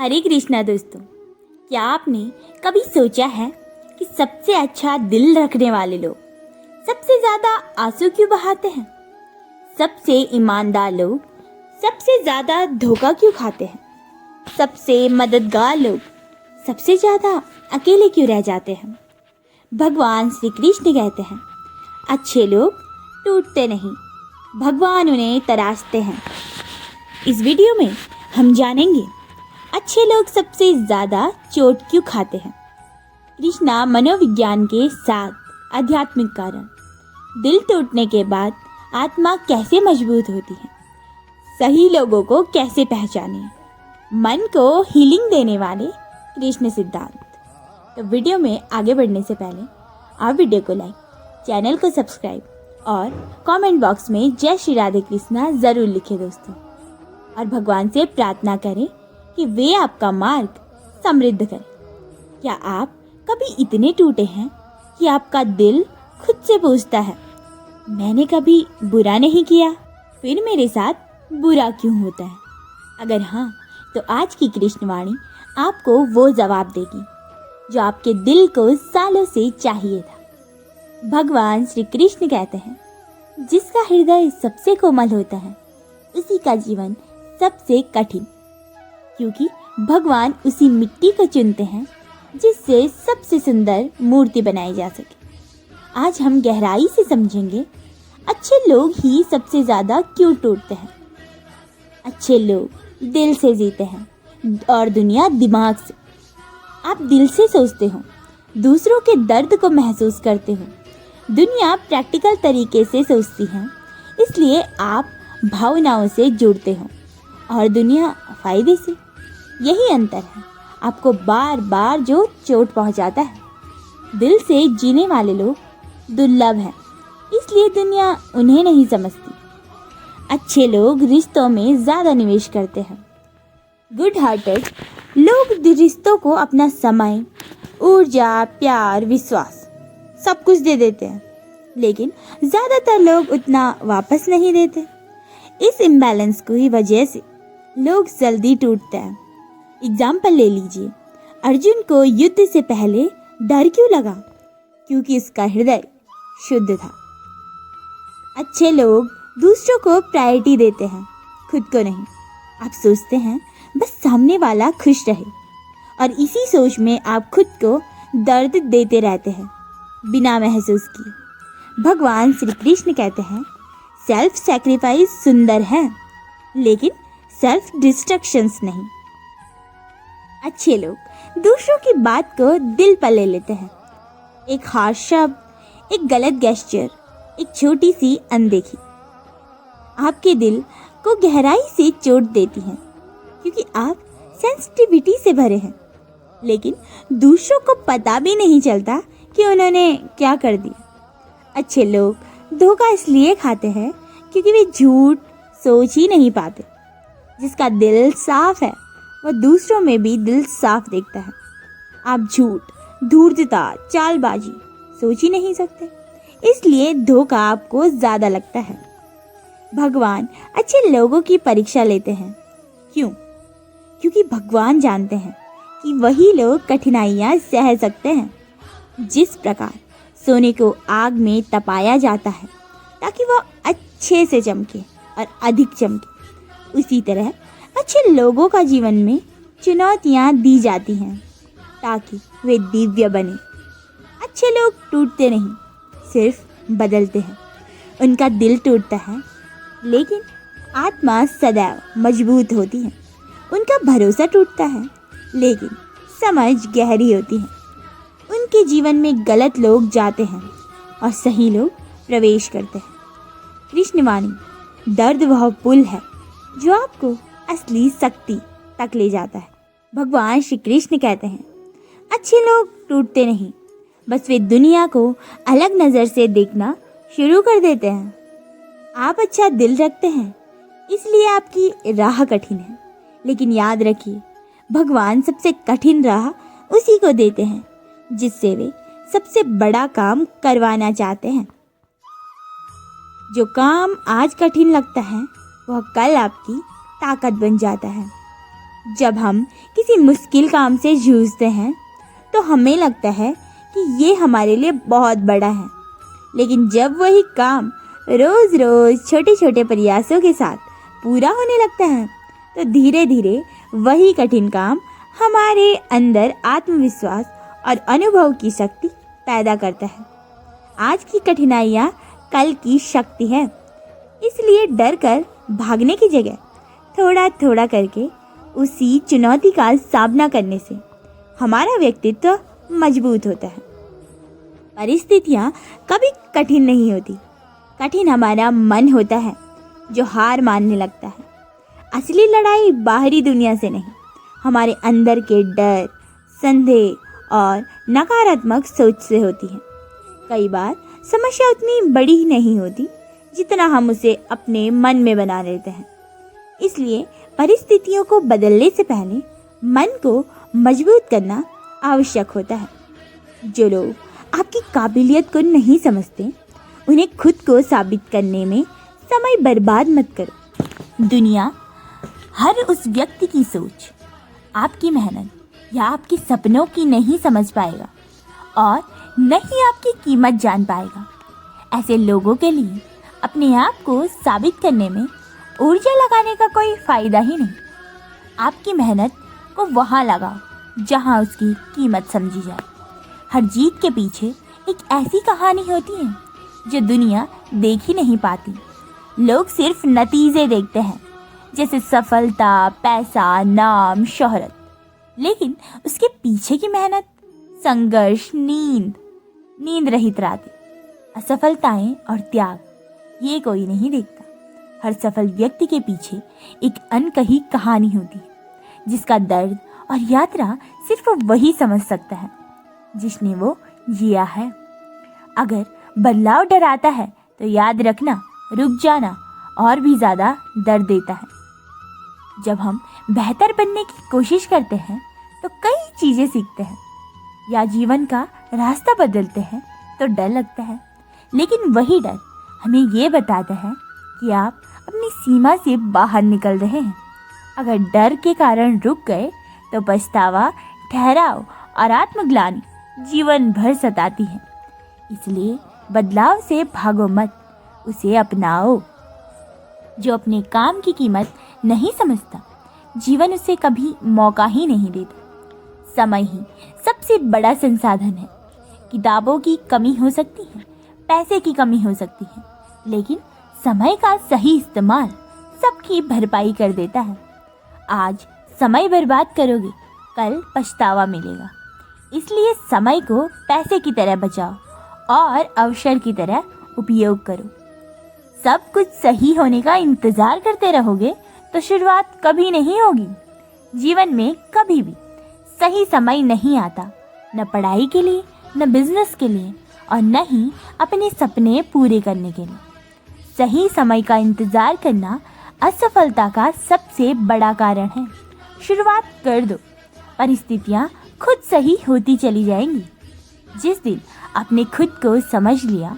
हरे कृष्णा दोस्तों, क्या आपने कभी सोचा है कि सबसे अच्छा दिल रखने वाले लोग सबसे ज्यादा आंसू क्यों बहाते हैं? सबसे ईमानदार लोग सबसे ज्यादा धोखा क्यों खाते हैं? सबसे मददगार लोग सबसे ज्यादा अकेले क्यों रह जाते हैं? भगवान श्री कृष्ण कहते हैं, अच्छे लोग टूटते नहीं, भगवान उन्हें तराशते हैं। इस वीडियो में हम जानेंगे अच्छे लोग सबसे ज्यादा चोट क्यों खाते हैं। कृष्णा मनोविज्ञान के साथ आध्यात्मिक कारण, दिल टूटने के बाद आत्मा कैसे मजबूत होती है, सही लोगों को कैसे पहचाने, मन को हीलिंग देने वाले कृष्ण सिद्धांत। तो वीडियो में आगे बढ़ने से पहले आप वीडियो को लाइक, चैनल को सब्सक्राइब और कमेंट बॉक्स में जय श्री राधे कृष्णा जरूर लिखें दोस्तों। और भगवान से प्रार्थना करें कि वे आपका मार्ग समृद्ध करें। क्या आप कभी इतने टूटे हैं कि आपका दिल खुद से पूछता है, मैंने कभी बुरा नहीं किया, फिर मेरे साथ बुरा क्यों होता है? अगर हाँ, तो आज की कृष्णवाणी आपको वो जवाब देगी जो आपके दिल को सालों से चाहिए था। भगवान श्री कृष्ण कहते हैं, जिसका हृदय सबसे कोमल होता है उसी का जीवन सबसे कठिन, क्योंकि भगवान उसी मिट्टी को चुनते हैं जिससे सबसे सुंदर मूर्ति बनाई जा सके। आज हम गहराई से समझेंगे अच्छे लोग ही सबसे ज्यादा क्यों टूटते हैं। अच्छे लोग दिल से जीते हैं और दुनिया दिमाग से। आप दिल से सोचते हो, दूसरों के दर्द को महसूस करते हो। दुनिया प्रैक्टिकल तरीके से सोचती है, इसलिए आप भावनाओं से जुड़ते हो और दुनिया फायदे से। यही अंतर है, आपको बार बार जो चोट पहुंचाता है। दिल से जीने वाले लोग दुर्लभ हैं, इसलिए दुनिया उन्हें नहीं समझती। अच्छे लोग रिश्तों में ज़्यादा निवेश करते हैं। गुड हार्टेड लोग रिश्तों को अपना समय, ऊर्जा, प्यार, विश्वास सब कुछ दे देते हैं, लेकिन ज़्यादातर लोग उतना वापस नहीं देते। इस इम्बैलेंस की वजह से लोग जल्दी टूटते हैं। एग्जाम्पल ले लीजिए, अर्जुन को युद्ध से पहले डर क्यों लगा? क्योंकि उसका हृदय शुद्ध था। अच्छे लोग दूसरों को प्रायोरिटी देते हैं, खुद को नहीं। आप सोचते हैं बस सामने वाला खुश रहे, और इसी सोच में आप खुद को दर्द देते रहते हैं बिना महसूस किए। भगवान श्री कृष्ण कहते हैं, सेल्फ सैक्रिफाइस सुंदर है, लेकिन सेल्फ डिस्ट्रक्शंस नहीं। अच्छे लोग दूसरों की बात को दिल पर ले लेते हैं। एक हार्श शब्द, एक गलत गेस्चर, एक छोटी सी अनदेखी आपके दिल को गहराई से चोट देती है, क्योंकि आप सेंसिटिविटी से भरे हैं। लेकिन दूसरों को पता भी नहीं चलता कि उन्होंने क्या कर दिया। अच्छे लोग धोखा इसलिए खाते हैं क्योंकि वे झूठ सोच ही नहीं पाते। जिसका दिल साफ है वह दूसरों में भी दिल साफ देखता है। आप झूठ, धूर्तता, चालबाजी सोच ही नहीं सकते, इसलिए धोखा आपको ज़्यादा लगता है। भगवान अच्छे लोगों की परीक्षा लेते हैं। क्यों? क्योंकि भगवान जानते हैं कि वही लोग कठिनाइयाँ सह सकते हैं। जिस प्रकार सोने को आग में तपाया जाता है ताकि वह अच्छे से चमके और अधिक चमके, उसी तरह अच्छे लोगों का जीवन में चुनौतियाँ दी जाती हैं ताकि वे दिव्य बने। अच्छे लोग टूटते नहीं, सिर्फ बदलते हैं। उनका दिल टूटता है, लेकिन आत्मा सदैव मजबूत होती है। उनका भरोसा टूटता है, लेकिन समझ गहरी होती है। उनके जीवन में गलत लोग जाते हैं और सही लोग प्रवेश करते हैं। कृष्णवाणी दर्द वह पुल है जो आपको असली शक्ति तक ले जाता है। भगवान श्री कृष्ण कहते हैं, अच्छे लोग टूटते नहीं, बस वे दुनिया को अलग नज़र से देखना शुरू कर देते हैं। आप अच्छा दिल रखते हैं, इसलिए आपकी राह कठिन है, लेकिन याद रखिए, भगवान सबसे कठिन राह उसी को देते हैं जिससे वे सबसे बड़ा काम करवाना चाहते हैं। जो काम आज कठिन लगता है वह कल आपकी ताकत बन जाता है। जब हम किसी मुश्किल काम से जूझते हैं तो हमें लगता है कि ये हमारे लिए बहुत बड़ा है, लेकिन जब वही काम रोज़ रोज़ छोटे छोटे प्रयासों के साथ पूरा होने लगता है तो धीरे धीरे वही कठिन काम हमारे अंदर आत्मविश्वास और अनुभव की शक्ति पैदा करता है। आज की कठिनाइयाँ कल की शक्ति है, इसलिए डर कर भागने की जगह थोड़ा थोड़ा करके उसी चुनौती का सामना करने से हमारा व्यक्तित्व मजबूत होता है। परिस्थितियाँ कभी कठिन नहीं होती, कठिन हमारा मन होता है जो हार मानने लगता है। असली लड़ाई बाहरी दुनिया से नहीं, हमारे अंदर के डर, संदेह और नकारात्मक सोच से होती है। कई बार समस्या उतनी बड़ी नहीं होती जितना हम उसे अपने मन में बना लेते हैं। इसलिए परिस्थितियों को बदलने से पहले मन को मजबूत करना आवश्यक होता है। जो लोग आपकी काबिलियत को नहीं समझते, उन्हें खुद को साबित करने में समय बर्बाद मत करो। दुनिया हर उस व्यक्ति की सोच, आपकी मेहनत या आपके सपनों की नहीं समझ पाएगा और न ही आपकी कीमत जान पाएगा। ऐसे लोगों के लिए अपने आप को साबित करने में ऊर्जा लगाने का कोई फ़ायदा ही नहीं। आपकी मेहनत को वहाँ लगाओ जहाँ उसकी कीमत समझी जाए। हर जीत के पीछे एक ऐसी कहानी होती है जो दुनिया देख ही नहीं पाती। लोग सिर्फ नतीजे देखते हैं, जैसे सफलता, पैसा, नाम, शोहरत, लेकिन उसके पीछे की मेहनत, संघर्ष, नींद रहित रातें, असफलताएं और त्याग, ये कोई नहीं देखता। हर सफल व्यक्ति के पीछे एक अनकही कहानी होती है, जिसका दर्द और यात्रा सिर्फ वही समझ सकता है जिसने वो जिया है। अगर बदलाव डराता है तो याद रखना, रुक जाना और भी ज़्यादा दर्द देता है। जब हम बेहतर बनने की कोशिश करते हैं तो कई चीज़ें सीखते हैं या जीवन का रास्ता बदलते हैं तो डर लगता है, लेकिन वही डर हमें ये बताता है कि आप अपनी सीमा से बाहर निकल रहे हैं। अगर डर के कारण रुक गए तो पछतावा, ठहराव और आत्मग्लानि जीवन भर सताती है। इसलिए बदलाव से भागो मत, उसे अपनाओ। जो अपने काम की कीमत नहीं समझता, जीवन उसे कभी मौका ही नहीं देता। समय ही सबसे बड़ा संसाधन है। किताबों की कमी हो सकती है, पैसे की कमी हो सकती है, लेकिन समय का सही इस्तेमाल सबकी भरपाई कर देता है। आज समय बर्बाद करोगे, कल पछतावा मिलेगा। इसलिए समय को पैसे की तरह बचाओ और अवसर की तरह उपयोग करो। सब कुछ सही होने का इंतज़ार करते रहोगे तो शुरुआत कभी नहीं होगी। जीवन में कभी भी सही समय नहीं आता, न पढ़ाई के लिए, न बिजनेस के लिए और न ही अपने सपने पूरे करने के लिए। सही समय का इंतज़ार करना असफलता का सबसे बड़ा कारण है। शुरुआत कर दो, परिस्थितियाँ खुद सही होती चली जाएंगी। जिस दिन आपने खुद को समझ लिया,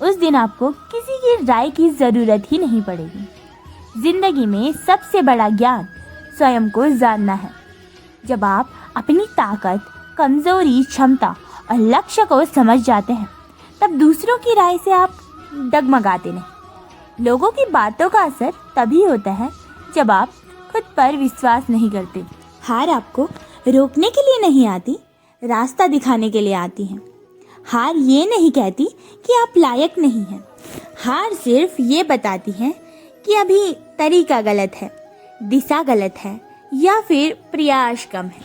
उस दिन आपको किसी की राय की ज़रूरत ही नहीं पड़ेगी। जिंदगी में सबसे बड़ा ज्ञान स्वयं को जानना है। जब आप अपनी ताकत, कमज़ोरी, क्षमता और लक्ष्य को समझ जाते हैं, तब दूसरों की राय से आप डगमगाते नहीं। लोगों की बातों का असर तभी होता है जब आप खुद पर विश्वास नहीं करते। हार आपको रोकने के लिए नहीं आती, रास्ता दिखाने के लिए आती है। हार ये नहीं कहती कि आप लायक नहीं हैं। हार सिर्फ ये बताती है कि अभी तरीका गलत है, दिशा गलत है या फिर प्रयास कम है।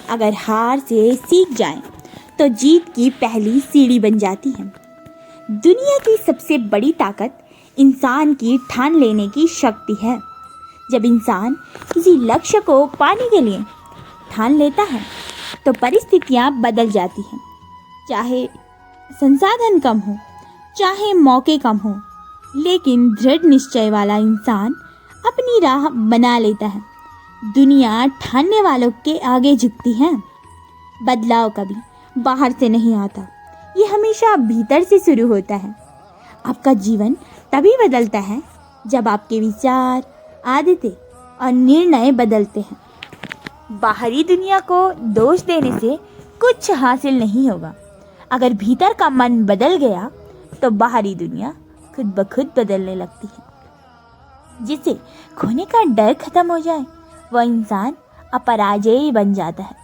अगर हार से सीख जाएं, तो जीत की पहली सीढ़ी बन जाती है। दुनिया की सबसे बड़ी ताकत इंसान की ठान लेने की शक्ति है। जब इंसान किसी लक्ष्य को पाने के लिए ठान लेता है तो परिस्थितियाँ बदल जाती हैं। चाहे संसाधन कम हो, चाहे मौके कम हो, लेकिन दृढ़ निश्चय वाला इंसान अपनी राह बना लेता है। दुनिया ठानने वालों के आगे झुकती है। बदलाव कभी बाहर से नहीं आता, ये हमेशा भीतर से शुरू होता है। आपका जीवन तभी बदलता है जब आपके विचार, आदतें और निर्णय बदलते हैं। बाहरी दुनिया को दोष देने से कुछ हासिल नहीं होगा। अगर भीतर का मन बदल गया तो बाहरी दुनिया खुद ब खुद बदलने लगती है। जिसे खोने का डर खत्म हो जाए वह इंसान अपराजयी बन जाता है।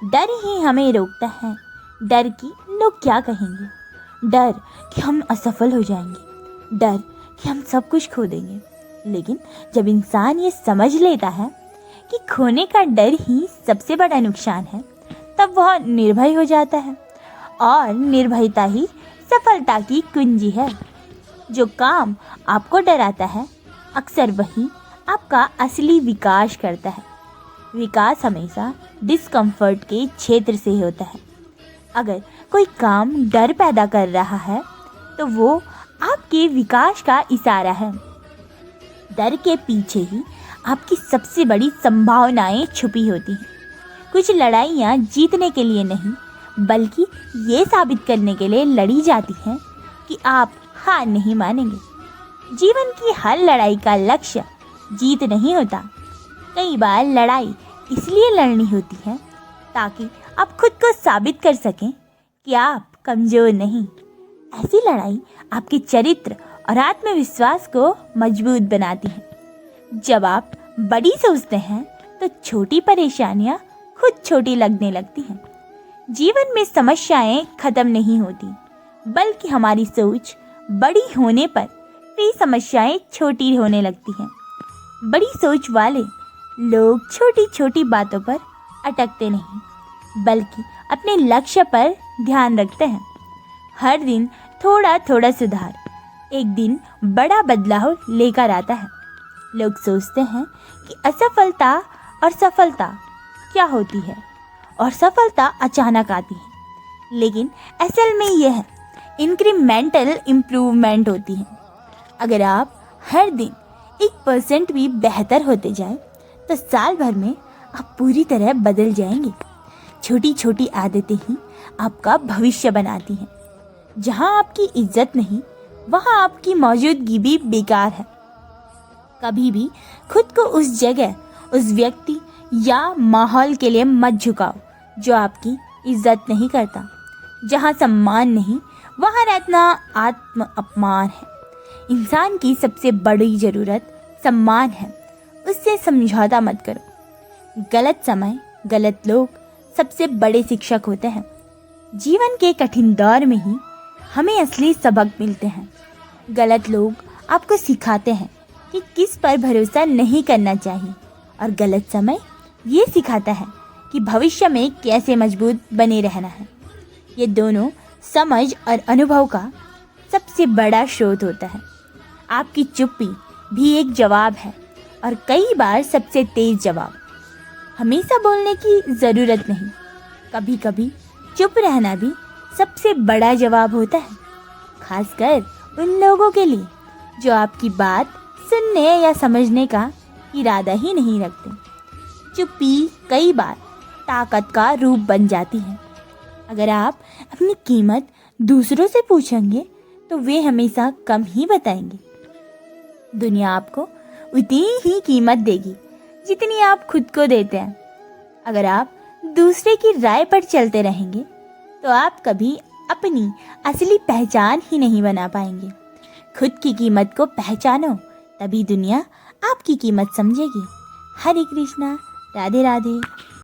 डर ही हमें रोकता है। डर कि लोग क्या कहेंगे, डर कि हम असफल हो जाएंगे, डर कि हम सब कुछ खो देंगे। लेकिन जब इंसान ये समझ लेता है कि खोने का डर ही सबसे बड़ा नुकसान है, तब वह निर्भय हो जाता है। और निर्भयता ही सफलता की कुंजी है। जो काम आपको डराता है अक्सर वही आपका असली विकास करता है। विकास हमेशा डिस्कम्फर्ट के क्षेत्र से होता है। अगर कोई काम डर पैदा कर रहा है तो वो आपके विकास का इशारा है। डर के पीछे ही आपकी सबसे बड़ी संभावनाएं छुपी होती हैं। कुछ लड़ाइयाँ जीतने के लिए नहीं बल्कि ये साबित करने के लिए लड़ी जाती हैं कि आप हार नहीं मानेंगे। जीवन की हर लड़ाई का लक्ष्य जीत नहीं होता। कई बार लड़ाई इसलिए लड़नी होती है ताकि आप खुद को साबित कर सकें कि आप कमज़ोर नहीं। ऐसी लड़ाई आपके चरित्र और आत्मविश्वास को मजबूत बनाती है। जब आप बड़ी सोचते हैं तो छोटी परेशानियां खुद छोटी लगने लगती हैं। जीवन में समस्याएं खत्म नहीं होती बल्कि हमारी सोच बड़ी होने पर भी समस्याएं छोटी होने लगती हैं। बड़ी सोच वाले लोग छोटी छोटी बातों पर अटकते नहीं बल्कि अपने लक्ष्य पर ध्यान रखते हैं। हर दिन थोड़ा थोड़ा सुधार एक दिन बड़ा बदलाव लेकर आता है। लोग सोचते हैं कि असफलता और सफलता क्या होती है और सफलता अचानक आती है, लेकिन असल में यह इंक्रीमेंटल इम्प्रूवमेंट होती है। अगर आप हर दिन 1% भी बेहतर होते जाए तो साल भर में आप पूरी तरह बदल जाएंगे। छोटी छोटी आदतें ही आपका भविष्य बनाती हैं। जहाँ आपकी इज्जत नहीं वहाँ आपकी मौजूदगी भी बेकार है। कभी भी खुद को उस जगह, उस व्यक्ति या माहौल के लिए मत झुकाओ जो आपकी इज्जत नहीं करता। जहाँ सम्मान नहीं वहाँ रहना आत्म अपमान है। इंसान की सबसे बड़ी ज़रूरत सम्मान है। उससे समझौता मत करो। गलत समय, गलत लोग सबसे बड़े शिक्षक होते हैं। जीवन के कठिन दौर में ही हमें असली सबक मिलते हैं। गलत लोग आपको सिखाते हैं कि किस पर भरोसा नहीं करना चाहिए और गलत समय ये सिखाता है कि भविष्य में कैसे मजबूत बने रहना है। ये दोनों समझ और अनुभव का सबसे बड़ा स्रोत होता है। आपकी चुप्पी भी एक जवाब है और कई बार सबसे तेज जवाब। हमेशा बोलने की ज़रूरत नहीं, कभी कभी चुप रहना भी सबसे बड़ा जवाब होता है। खासकर उन लोगों के लिए जो आपकी बात सुनने या समझने का इरादा ही नहीं रखते। चुप्पी कई बार ताकत का रूप बन जाती है। अगर आप अपनी कीमत दूसरों से पूछेंगे तो वे हमेशा कम ही बताएंगे। दुनिया आपको उतनी ही कीमत देगी जितनी आप खुद को देते हैं। अगर आप दूसरे की राय पर चलते रहेंगे तो आप कभी अपनी असली पहचान ही नहीं बना पाएंगे। खुद की कीमत को पहचानो, तभी दुनिया आपकी कीमत समझेगी। हरे कृष्णा, राधे राधे।